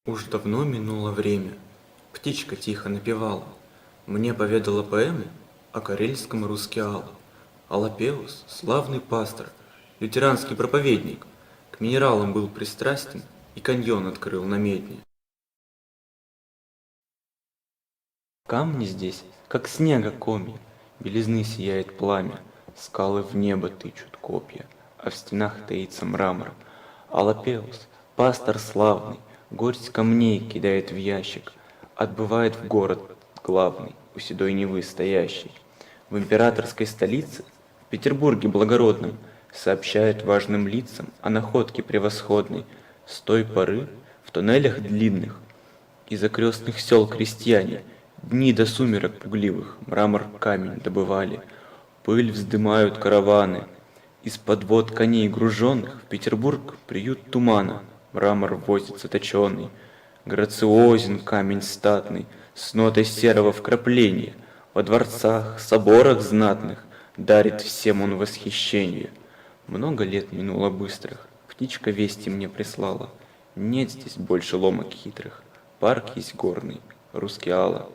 Уж давно минуло время, птичка тихо напевала, мне поведала поэму о карельском Рускеалу. Алапеус, славный пастор, лютеранский проповедник, к минералам был пристрастен и каньон открыл на медне. Камни здесь, как снега комья, белизны сияет пламя, скалы в небо тычут копья, а в стенах таится мрамор. Алапеус, пастор славный, горсть камней кидает в ящик, отбывает в город главный, у седой Невы стоящий. В императорской столице, в Петербурге благородном, сообщает важным лицам о находке превосходной. С той поры в туннелях длинных из окрестных сел крестьяне дни до сумерок пугливых мрамор камень добывали, пыль вздымают караваны. Из-под вод коней груженных в Петербург приют тумана, мрамор возится точеный, грациозен камень статный, с нотой серого вкрапления, во дворцах, соборах знатных дарит всем он восхищение. Много лет минуло быстрых, птичка вести мне прислала, нет здесь больше ломок хитрых, парк есть горный, Рускеала.